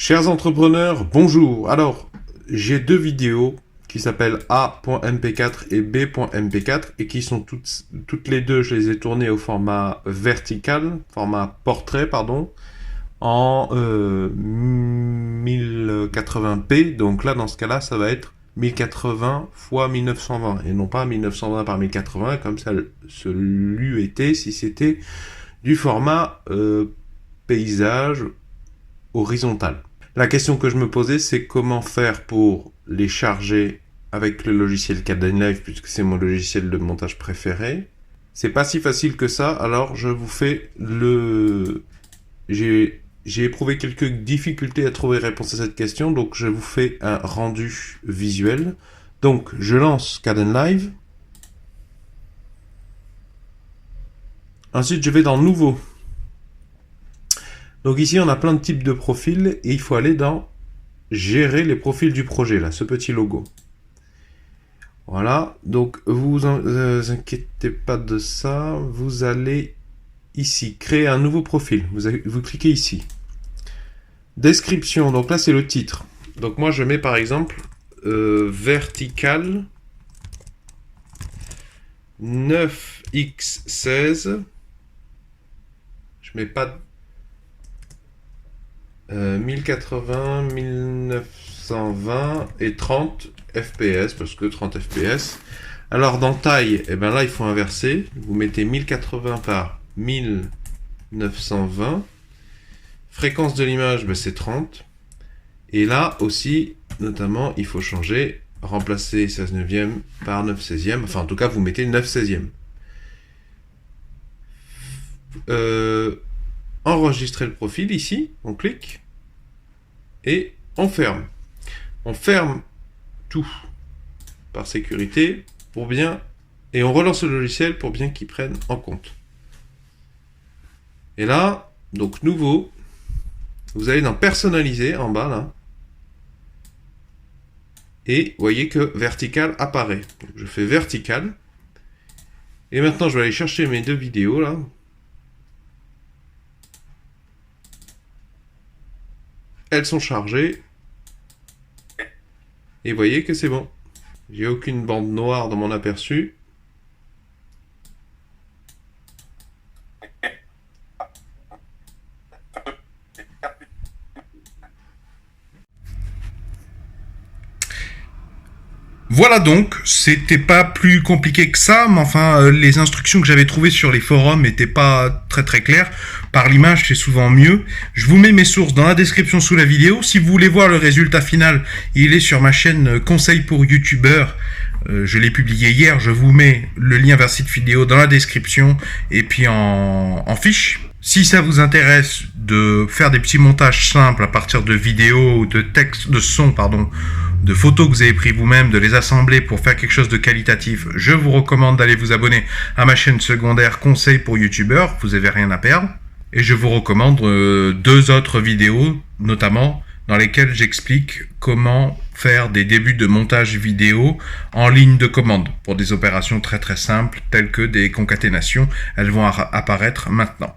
Chers entrepreneurs, bonjour. Alors, j'ai deux vidéos qui s'appellent A.mp4 et B.mp4 et qui sont toutes les deux, je les ai tournées au format vertical, format portrait, pardon, en 1080p. Donc là, dans ce cas-là, ça va être 1080 x 1920 et non pas 1920 par 1080 comme ça l'eût été si c'était du format paysage horizontal. La question que je me posais, c'est comment faire pour les charger avec le logiciel Kdenlive, puisque c'est mon logiciel de montage préféré. C'est pas si facile que ça, alors je vous fais le... J'ai éprouvé quelques difficultés à trouver réponse à cette question, donc je vous fais un rendu visuel. Donc, je lance Kdenlive. Ensuite, je vais dans Nouveau. Donc ici, on a plein de types de profils et il faut aller dans Gérer les profils du projet, là, ce petit logo. Voilà, donc vous inquiétez pas de ça. Vous allez ici, créer un nouveau profil. Vous cliquez ici. Description, donc là, c'est le titre. Donc moi, je mets par exemple vertical 9x16. Je mets pas 1080, 1920 et 30 fps parce que 30 fps. Alors dans taille, et ben là il faut inverser. Vous mettez 1080 par 1920. Fréquence de l'image, ben c'est 30. Et là aussi, notamment, il faut changer, remplacer 16/9 par 9/16. Enfin en tout cas, vous mettez 9/16. Enregistrer le profil ici, on clique et on ferme. On ferme tout par sécurité pour bien, et on relance le logiciel pour bien qu'il prenne en compte. Et là, donc nouveau, vous allez dans personnaliser en bas là, et vous voyez que vertical apparaît. Donc, je fais vertical, et maintenant je vais aller chercher mes deux vidéos là. Elles sont chargées. Et vous voyez que c'est bon. J'ai aucune bande noire dans mon aperçu. Voilà donc, c'était pas plus compliqué que ça, mais enfin, les instructions que j'avais trouvées sur les forums n'étaient pas très claires. Par l'image, c'est souvent mieux. Je vous mets mes sources dans la description sous la vidéo. Si vous voulez voir le résultat final, il est sur ma chaîne Conseil pour YouTubeurs. Je l'ai publié hier, je vous mets le lien vers cette vidéo dans la description et puis en fiche. Si ça vous intéresse de faire des petits montages simples à partir de vidéos, de textes, de sons, pardon, de photos que vous avez pris vous-même, de les assembler pour faire quelque chose de qualitatif, je vous recommande d'aller vous abonner à ma chaîne secondaire Conseil pour YouTubeurs, vous n'avez rien à perdre. Et je vous recommande deux autres vidéos, notamment, dans lesquelles j'explique comment faire des débuts de montage vidéo en ligne de commande pour des opérations très simples telles que des concaténations. Elles vont apparaître maintenant.